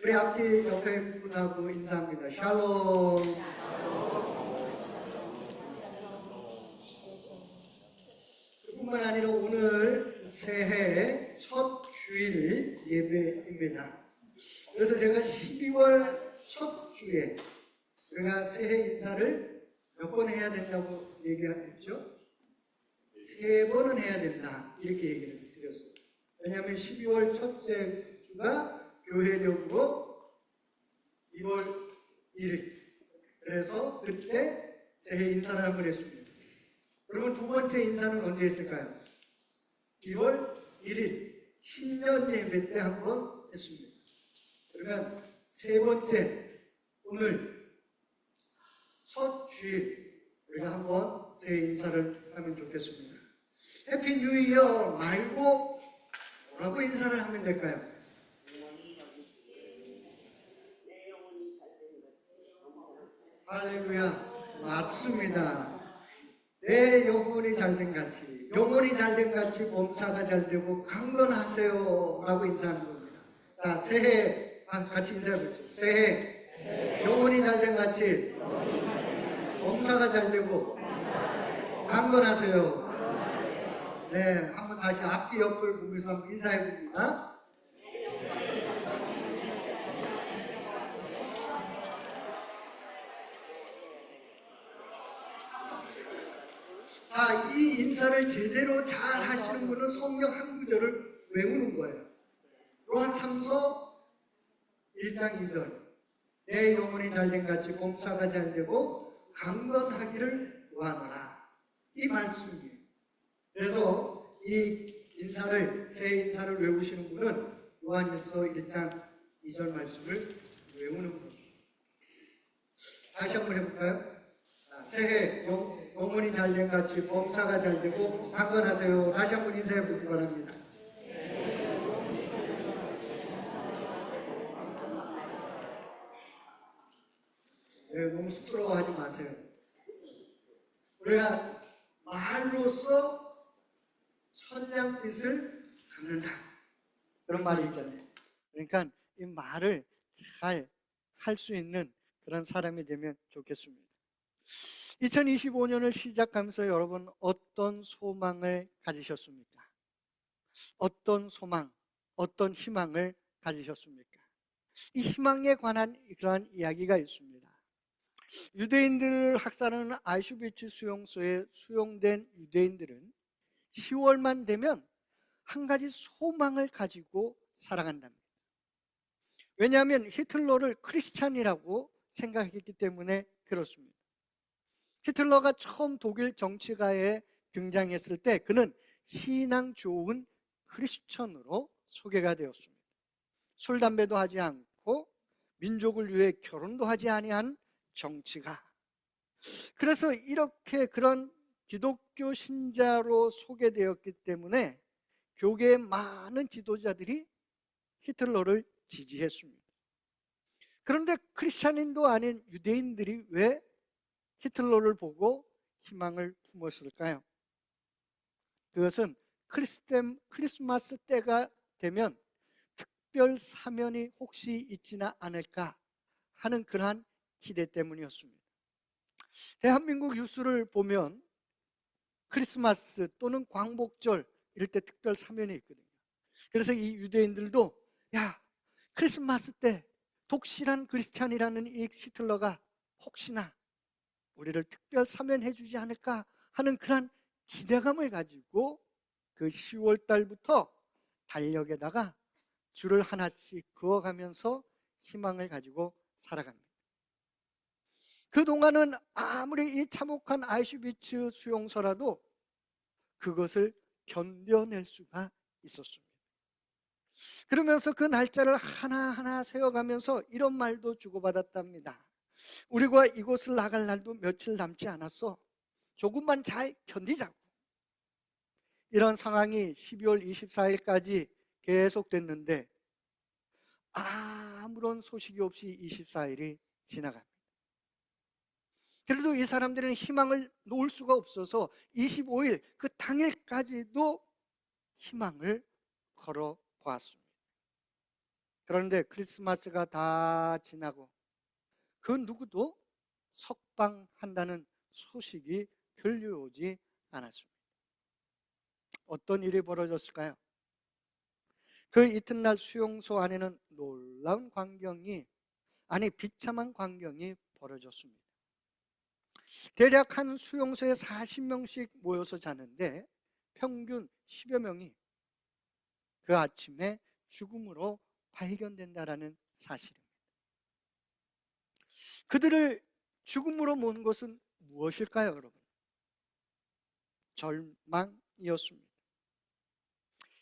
우리 앞뒤 옆에 분하고 인사합니다. 샬롬. 뿐만 아니라 오늘 새해 첫 주일 예배입니다. 그래서 제가 12월 첫 주에 우리가 새해 인사를 몇 번 해야 된다고 얘기했죠? 3번은 해야 된다 이렇게 얘기를 드렸어요. 왜냐하면 12월 첫째 주가 교회력으로 2월 1일, 그래서 그때 새해 인사를 한번 했습니다. 그러면 두 번째 인사는 언제 했을까요? 2월 1일 신년 예배 때 한번 했습니다. 그러면 세 번째, 오늘 첫 주일 우리가 한번 새해 인사를 하면 좋겠습니다. 해피 뉴 이어 말고 뭐라고 인사를 하면 될까요? 할렐루야. 맞습니다. 내 영혼이 잘된 같이, 영혼이 잘된 같이 범사가 잘되고 강건하세요 라고 인사하는 겁니다. 자, 새해 같이 인사해보죠. 새해 영혼이 잘된 같이 범사가 잘되고 강건하세요. 네, 한번 다시 앞뒤 옆을 보면서 한번 인사해봅니다. 자, 이 인사를 제대로 잘 하시는 분은 성경 한 구절을 외우는 거예요. 요한 3서 1장 2절. 내 영혼이 잘된 같이 범사가 잘되고 강건하기를 구하노라. 이 말씀이에요. 그래서 이 인사를, 새해 인사를 외우시는 분은 요한일서 1장 2절 말씀을 외우는 겁니다. 다시 한번 해볼까요? 새해 영혼이 잘된 같이 범사가 잘되고 강건하세요. 다시 한번 인사해 보기 바랍니다. 네, 너무 쑥스러워하지 마세요. 우리가 말로써 천냥빚을 갚는다, 그런 말이 있잖아요. 그러니까 이 말을 잘 할 수 있는 그런 사람이 되면 좋겠습니다. 2025년을 시작하면서 여러분 어떤 소망을 가지셨습니까? 어떤 소망, 어떤 희망을 가지셨습니까? 이 희망에 관한 그러한 이야기가 있습니다. 유대인들을 학살하는 아우슈비츠 수용소에 수용된 유대인들은 10월만 되면 한 가지 소망을 가지고 살아간답니다. 왜냐하면 히틀러를 크리스찬이라고 생각했기 때문에 그렇습니다. 히틀러가 처음 독일 정치가에 등장했을 때 그는 신앙 좋은 크리스천으로 소개가 되었습니다. 술, 담배도 하지 않고 민족을 위해 결혼도 하지 아니한 정치가. 그래서 이렇게 그런 기독교 신자로 소개되었기 때문에 교계의 많은 지도자들이 히틀러를 지지했습니다. 그런데 크리스찬인도 아닌 유대인들이 왜 히틀러를 보고 희망을 품었을까요? 그것은 크리스마스 때가 되면 특별 사면이 혹시 있지는 않을까 하는 그러한 기대 때문이었습니다. 대한민국 뉴스를 보면 크리스마스 또는 광복절 이럴 때 특별 사면이 있거든요. 그래서 이 유대인들도 야, 크리스마스 때 독실한 크리스찬이라는 이 히틀러가 혹시나 우리를 특별 사면해 주지 않을까 하는 그런 기대감을 가지고 그 10월 달부터 달력에다가 줄을 하나씩 그어가면서 희망을 가지고 살아갑니다. 그동안은 아무리 이 참혹한 아우슈비츠 수용소라도 그것을 견뎌낼 수가 있었습니다. 그러면서 그 날짜를 하나하나 세워가면서 이런 말도 주고받았답니다. 우리가 이곳을 나갈 날도 며칠 남지 않았어. 조금만 잘 견디자고. 이런 상황이 12월 24일까지 계속됐는데 아무런 소식이 없이 24일이 지나갑니다. 그래도 이 사람들은 희망을 놓을 수가 없어서 25일 그 당일까지도 희망을 걸어보았습니다. 그런데 크리스마스가 다 지나고 그 누구도 석방한다는 소식이 들려오지 않았습니다. 어떤 일이 벌어졌을까요? 그 이튿날 수용소 안에는 놀라운 광경이, 아니 비참한 광경이 벌어졌습니다. 대략 한 수용소에 40명씩 모여서 자는데 평균 10여 명이 그 아침에 죽음으로 발견된다라는 사실입니다. 그들을 죽음으로 모은 것은 무엇일까요, 여러분? 절망이었습니다.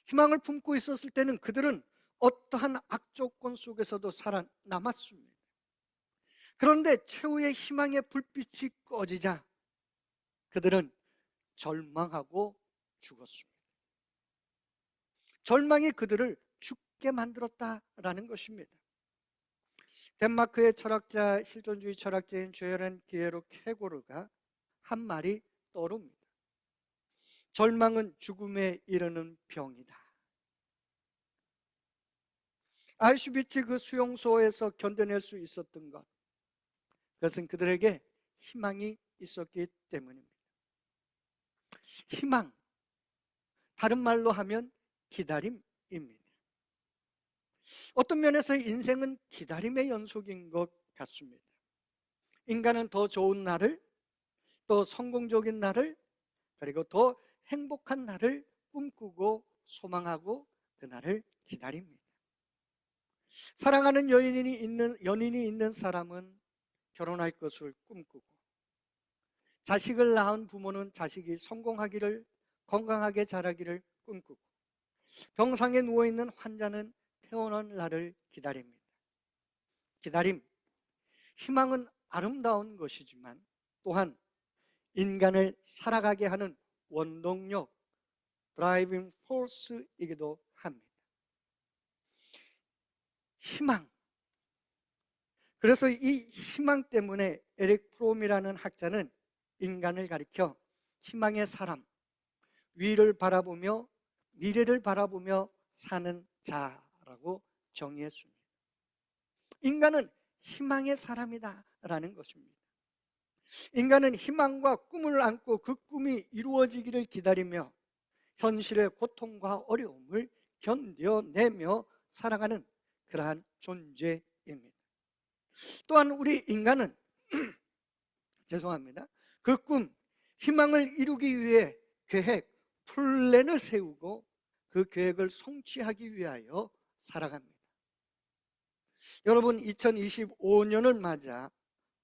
희망을 품고 있었을 때는 그들은 어떠한 악조건 속에서도 살아남았습니다. 그런데 최후의 희망의 불빛이 꺼지자 그들은 절망하고 죽었습니다. 절망이 그들을 죽게 만들었다라는 것입니다. 덴마크의 철학자, 실존주의 철학자인 조에렌 기에로 케고르가 한 말이 떠오릅니다. 절망은 죽음에 이르는 병이다. 아우슈비츠 그 수용소에서 견뎌낼 수 있었던 것, 그것은 그들에게 희망이 있었기 때문입니다. 희망, 다른 말로 하면 기다림입니다. 어떤 면에서 인생은 기다림의 연속인 것 같습니다. 인간은 더 좋은 날을, 또 성공적인 날을, 그리고 더 행복한 날을 꿈꾸고 소망하고 그 날을 기다립니다. 사랑하는 연인이 있는 사람은 결혼할 것을 꿈꾸고, 자식을 낳은 부모는 자식이 성공하기를, 건강하게 자라기를 꿈꾸고, 병상에 누워있는 환자는 태어난 날을 기다립니다. 기다림, 희망은 아름다운 것이지만 또한 인간을 살아가게 하는 원동력, 드라이빙 포스이기도 합니다. 희망. 그래서 이 희망 때문에 에릭 프롬이라는 학자는 인간을 가리켜 희망의 사람, 위를 바라보며 미래를 바라보며 사는 자라고 정의했습니다. 인간은 희망의 사람이다라는 것입니다. 인간은 희망과 꿈을 안고 그 꿈이 이루어지기를 기다리며 현실의 고통과 어려움을 견뎌내며 살아가는 그러한 존재입니다. 또한 우리 인간은 죄송합니다. 그 꿈, 희망을 이루기 위해 계획, 플랜을 세우고 그 계획을 성취하기 위하여 살아갑니다. 여러분, 2025년을 맞아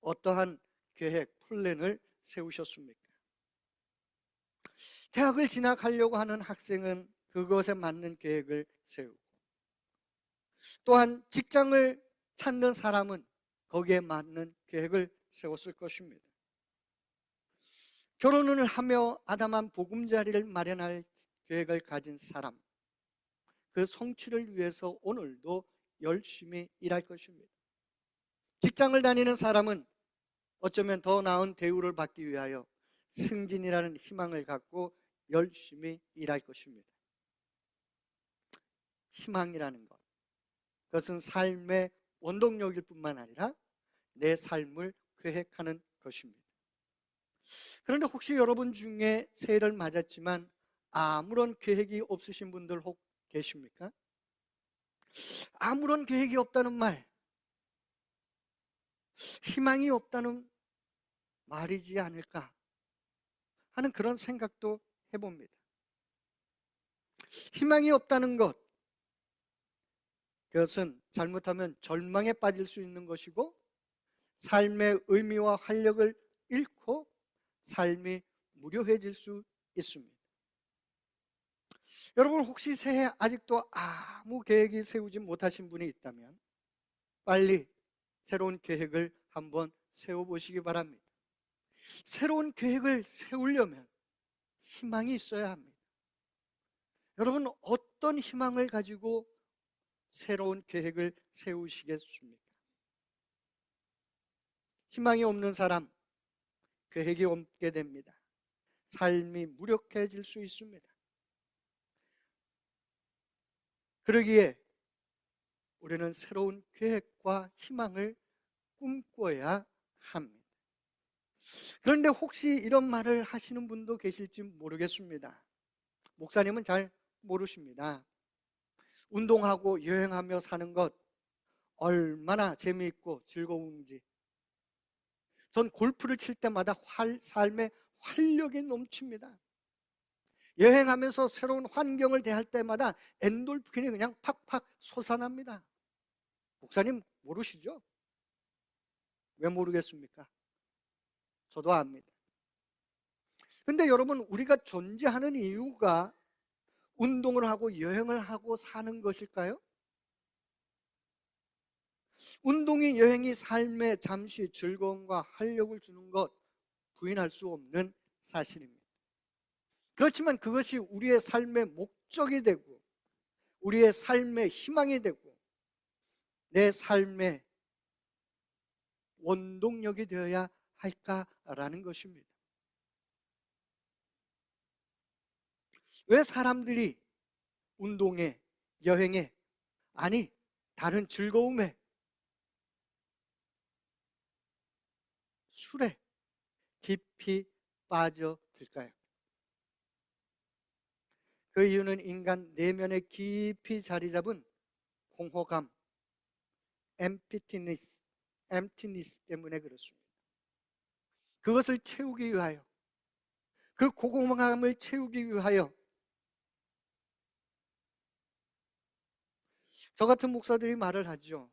어떠한 계획, 플랜을 세우셨습니까? 대학을 진학하려고 하는 학생은 그것에 맞는 계획을 세우고, 또한 직장을 찾는 사람은 거기에 맞는 계획을 세웠을 것입니다. 결혼을 하며 아담한 보금자리를 마련할 계획을 가진 사람, 그 성취를 위해서 오늘도 열심히 일할 것입니다. 직장을 다니는 사람은 어쩌면 더 나은 대우를 받기 위하여 승진이라는 희망을 갖고 열심히 일할 것입니다. 희망이라는 것, 그것은 삶의 원동력일 뿐만 아니라 내 삶을 계획하는 것입니다. 그런데 혹시 여러분 중에 새해를 맞았지만 아무런 계획이 없으신 분들 혹 계십니까? 아무런 계획이 없다는 말, 희망이 없다는 말이지 않을까 하는 그런 생각도 해봅니다. 희망이 없다는 것, 그것은 잘못하면 절망에 빠질 수 있는 것이고 삶의 의미와 활력을 잃고 삶이 무료해질 수 있습니다. 여러분, 혹시 새해 아직도 아무 계획이 세우지 못하신 분이 있다면 빨리 새로운 계획을 한번 세워보시기 바랍니다. 새로운 계획을 세우려면 희망이 있어야 합니다. 여러분, 어떤 희망을 가지고 새로운 계획을 세우시겠습니까? 희망이 없는 사람, 계획이 없게 됩니다. 삶이 무력해질 수 있습니다. 그러기에 우리는 새로운 계획과 희망을 꿈꿔야 합니다. 그런데 혹시 이런 말을 하시는 분도 계실지 모르겠습니다. 목사님은 잘 모르십니다. 운동하고 여행하며 사는 것 얼마나 재미있고 즐거운지. 전 골프를 칠 때마다 삶에 활력이 넘칩니다. 여행하면서 새로운 환경을 대할 때마다 엔돌핀이 그냥 팍팍 솟아납니다. 목사님 모르시죠? 왜 모르겠습니까? 저도 압니다. 근데 여러분, 우리가 존재하는 이유가 운동을 하고 여행을 하고 사는 것일까요? 운동이, 여행이 삶에 잠시 즐거움과 활력을 주는 것 부인할 수 없는 사실입니다. 그렇지만 그것이 우리의 삶의 목적이 되고 우리의 삶의 희망이 되고 내 삶의 원동력이 되어야 할까라는 것입니다. 왜 사람들이 운동에, 여행에, 아니 다른 즐거움에, 술에 깊이 빠져들까요? 그 이유는 인간 내면에 깊이 자리 잡은 공허감, emptiness 때문에 그렇습니다. 그것을 채우기 위하여, 그 공허감을 채우기 위하여 저 같은 목사들이 말을 하죠.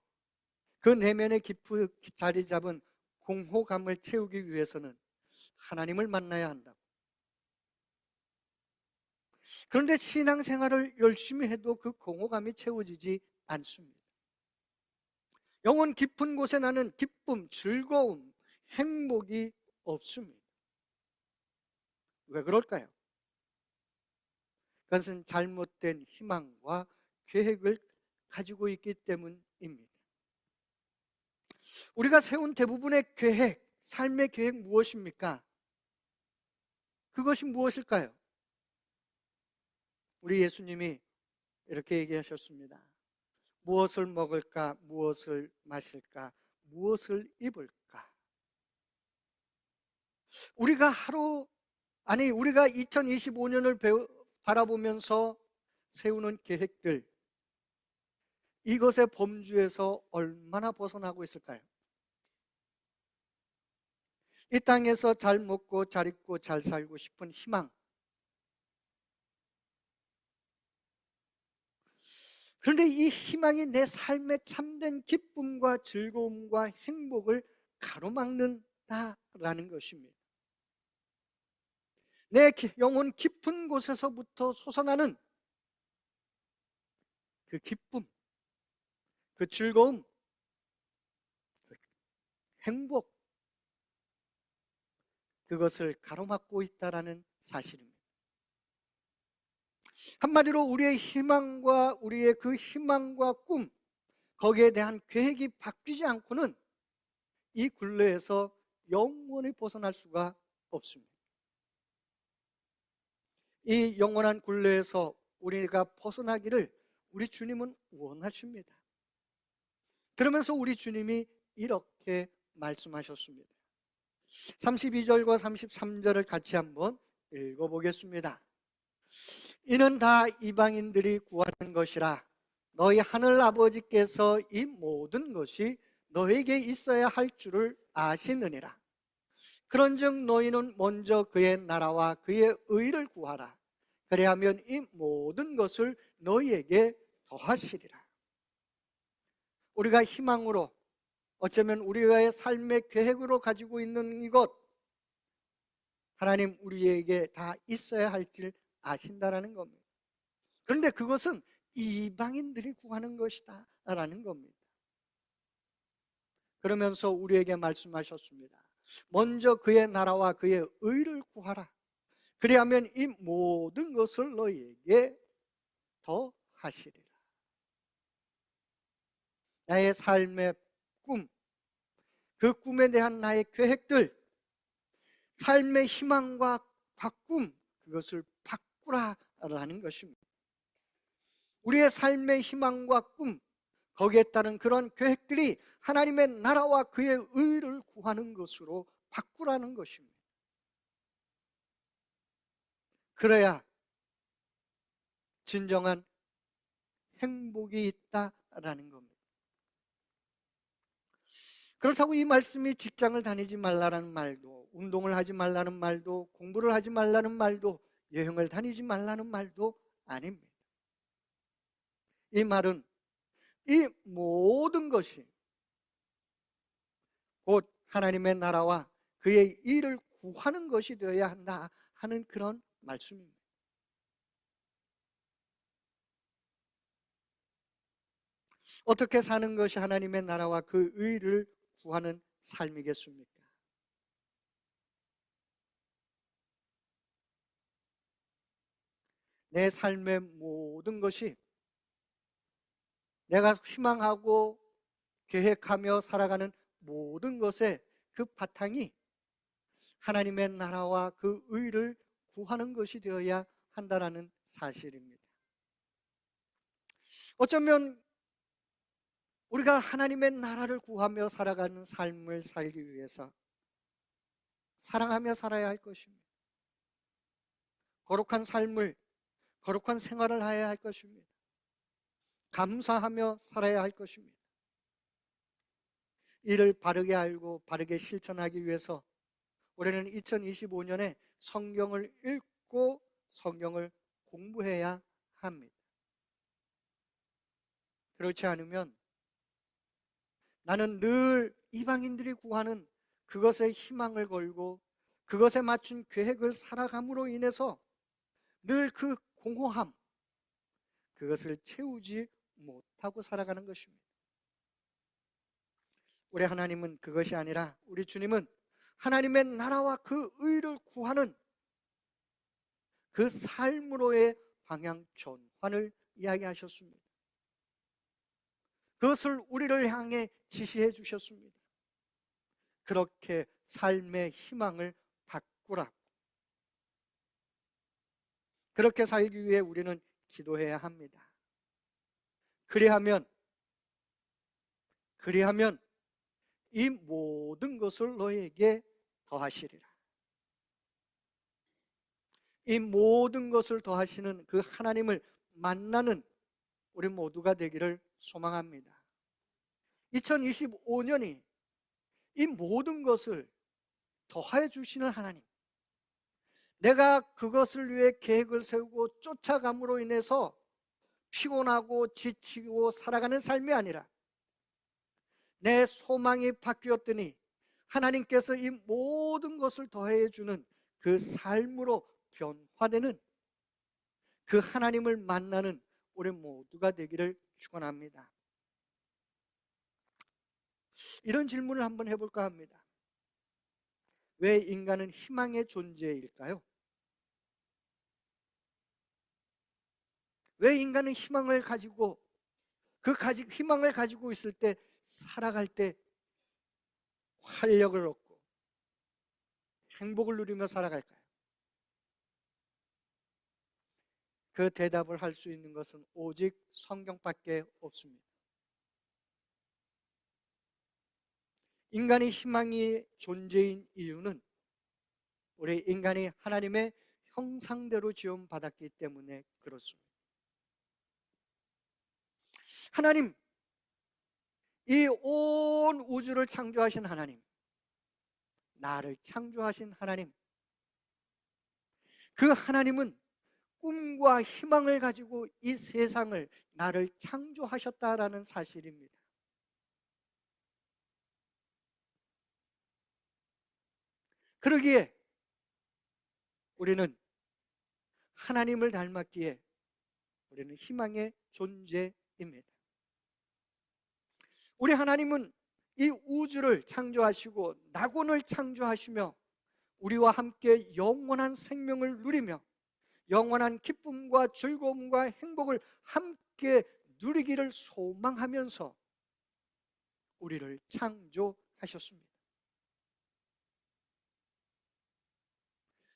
그 내면에 깊이 자리 잡은 공허감을 채우기 위해서는 하나님을 만나야 한다고. 그런데 신앙생활을 열심히 해도 그 공허감이 채워지지 않습니다. 영혼 깊은 곳에 나는 기쁨, 즐거움, 행복이 없습니다. 왜 그럴까요? 그것은 잘못된 희망과 계획을 가지고 있기 때문입니다. 우리가 세운 대부분의 계획, 삶의 계획 무엇입니까? 그것이 무엇일까요? 우리 예수님이 이렇게 얘기하셨습니다. 무엇을 먹을까, 무엇을 마실까, 무엇을 입을까? 우리가 우리가 2025년을 바라보면서 세우는 계획들, 이것의 범주에서 얼마나 벗어나고 있을까요? 이 땅에서 잘 먹고 잘 입고 잘 살고 싶은 희망, 그런데 이 희망이 내 삶의 참된 기쁨과 즐거움과 행복을 가로막는다라는 것입니다. 내 영혼 깊은 곳에서부터 솟아나는 그 기쁨, 그 즐거움, 그 행복, 그것을 가로막고 있다라는 사실입니다. 한마디로 우리의 희망과 꿈, 거기에 대한 계획이 바뀌지 않고는 이 굴레에서 영원히 벗어날 수가 없습니다. 이 영원한 굴레에서 우리가 벗어나기를 우리 주님은 원하십니다. 그러면서 우리 주님이 이렇게 말씀하셨습니다. 32절과 33절을 같이 한번 읽어보겠습니다. 이는 다 이방인들이 구하는 것이라 너희 하늘 아버지께서 이 모든 것이 너에게 있어야 할 줄을 아시느니라. 그런즉 너희는 먼저 그의 나라와 그의 의를 구하라. 그리하면 이 모든 것을 너희에게 더하시리라. 우리가 희망으로, 어쩌면 우리의 삶의 계획으로 가지고 있는 이것, 하나님 우리에게 다 있어야 할 줄 아신다라는 겁니다. 그런데 그것은 이방인들이 구하는 것이다 라는 겁니다. 그러면서 우리에게 말씀하셨습니다. 먼저 그의 나라와 그의 의를 구하라. 그리하면 이 모든 것을 너희에게 더 하시리라. 나의 삶의 꿈, 그 꿈에 대한 나의 계획들, 삶의 희망과 바꿈, 그것을 바꾸라라는 것입니다. 우리의 삶의 희망과 꿈, 거기에 따른 그런 계획들이 하나님의 나라와 그의 의를 구하는 것으로 바꾸라는 것입니다. 그래야 진정한 행복이 있다라는 겁니다. 그렇다고 이 말씀이 직장을 다니지 말라는 말도, 운동을 하지 말라는 말도, 공부를 하지 말라는 말도, 여행을 다니지 말라는 말도 아닙니다. 이 말은 이 모든 것이 곧 하나님의 나라와 그의 일을 구하는 것이 되어야 한다 하는 그런 말씀입니다. 어떻게 사는 것이 하나님의 나라와 그 의를 구하는 삶이겠습니까? 내 삶의 모든 것이 내가 희망하고 계획하며 살아가는 모든 것의 그 바탕이 하나님의 나라와 그 의를 구하는 것이 되어야 한다는 사실입니다. 어쩌면 우리가 하나님의 나라를 구하며 살아가는 삶을 살기 위해서 사랑하며 살아야 할 것입니다. 거룩한 삶을, 거룩한 생활을 해야 할 것입니다. 감사하며 살아야 할 것입니다. 이를 바르게 알고 바르게 실천하기 위해서 우리는 2025년에 성경을 읽고 성경을 공부해야 합니다. 그렇지 않으면 나는 늘 이방인들이 구하는 그것에 희망을 걸고 그것에 맞춘 계획을 살아감으로 인해서 늘 그 공허함, 그것을 채우지 못하고 살아가는 것입니다. 우리 하나님은 그것이 아니라, 우리 주님은 하나님의 나라와 그 의를 구하는 그 삶으로의 방향 전환을 이야기하셨습니다. 그것을 우리를 향해 지시해 주셨습니다. 그렇게 삶의 희망을 바꾸라. 그렇게 살기 위해 우리는 기도해야 합니다. 그리하면 이 모든 것을 너에게 더하시리라. 이 모든 것을 더하시는 그 하나님을 만나는 우리 모두가 되기를 소망합니다. 2025년이 이 모든 것을 더해 주시는 하나님, 내가 그것을 위해 계획을 세우고 쫓아감으로 인해서 피곤하고 지치고 살아가는 삶이 아니라 내 소망이 바뀌었더니 하나님께서 이 모든 것을 더해 주는 그 삶으로 변화되는 그 하나님을 만나는 우리 모두가 되기를 축원합니다. 이런 질문을 한번 해볼까 합니다. 왜 인간은 희망의 존재일까요? 왜 인간은 희망을 가지고 희망을 가지고 있을 때 살아갈 때 활력을 얻고 행복을 누리며 살아갈까요? 그 대답을 할 수 있는 것은 오직 성경밖에 없습니다. 인간이 희망의 존재인 이유는 우리 인간이 하나님의 형상대로 지음받았기 때문에 그렇습니다. 하나님, 이 온 우주를 창조하신 하나님, 나를 창조하신 하나님, 그 하나님은 꿈과 희망을 가지고 이 세상을, 나를 창조하셨다라는 사실입니다. 그러기에 우리는 하나님을 닮았기에 우리는 희망의 존재입니다. 우리 하나님은 이 우주를 창조하시고 낙원을 창조하시며 우리와 함께 영원한 생명을 누리며 영원한 기쁨과 즐거움과 행복을 함께 누리기를 소망하면서 우리를 창조하셨습니다.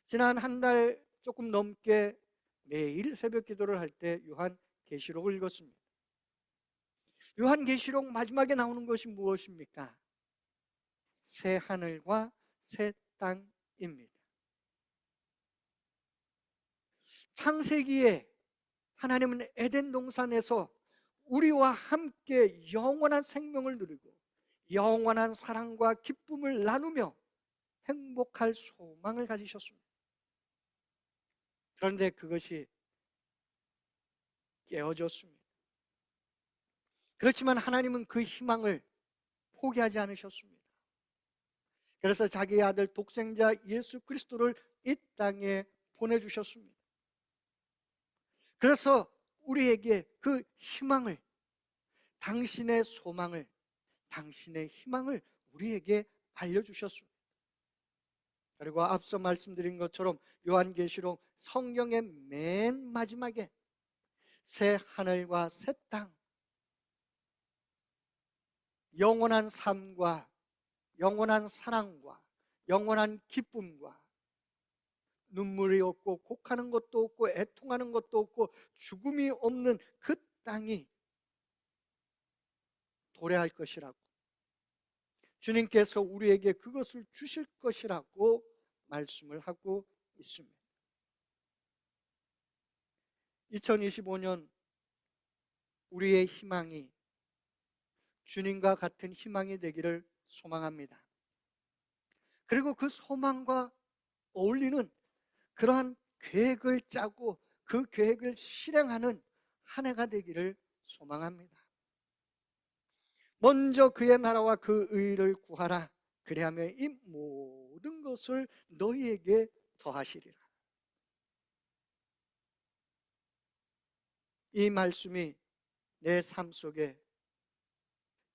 지난 한 달 조금 넘게 매일 새벽 기도를 할 때 요한계시록을 읽었습니다. 요한계시록 마지막에 나오는 것이 무엇입니까? 새 하늘과 새 땅입니다. 창세기에 하나님은 에덴 동산에서 우리와 함께 영원한 생명을 누리고 영원한 사랑과 기쁨을 나누며 행복할 소망을 가지셨습니다. 그런데 그것이 깨어졌습니다. 그렇지만 하나님은 그 희망을 포기하지 않으셨습니다. 그래서 자기의 아들 독생자 예수 그리스도를 이 땅에 보내주셨습니다. 그래서 우리에게 그 희망을, 당신의 소망을, 당신의 희망을 우리에게 알려주셨습니다. 그리고 앞서 말씀드린 것처럼 요한계시록 성경의 맨 마지막에 새 하늘과 새 땅, 영원한 삶과 영원한 사랑과 영원한 기쁨과 눈물이 없고 곡하는 것도 없고 애통하는 것도 없고 죽음이 없는 그 땅이 도래할 것이라고, 주님께서 우리에게 그것을 주실 것이라고 말씀을 하고 있습니다. 2025년 우리의 희망이 주님과 같은 희망이 되기를 소망합니다. 그리고 그 소망과 어울리는 그러한 계획을 짜고 그 계획을 실행하는 한 해가 되기를 소망합니다. 먼저 그의 나라와 그 의를 구하라. 그리하면 이 모든 것을 너희에게 더하시리라. 이 말씀이 내 삶 속에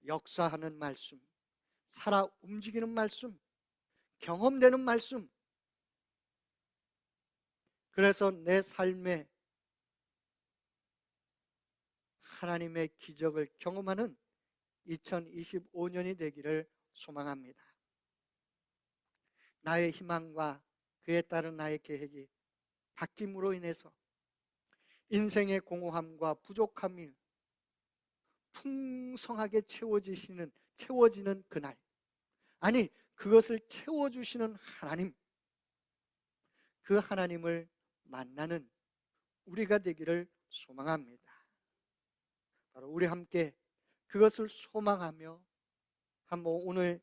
역사하는 말씀, 살아 움직이는 말씀, 경험되는 말씀, 그래서 내 삶에 하나님의 기적을 경험하는 2025년이 되기를 소망합니다. 나의 희망과 그에 따른 나의 계획이 바뀜으로 인해서 인생의 공허함과 부족함이 풍성하게 채워지는 그날, 아니 그것을 채워주시는 하나님, 그 하나님을 만나는 우리가 되기를 소망합니다. 바로 우리 함께 그것을 소망하며 한번 오늘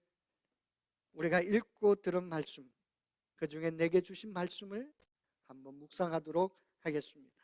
우리가 읽고 들은 말씀, 그 중에 내게 주신 말씀을 한번 묵상하도록 하겠습니다.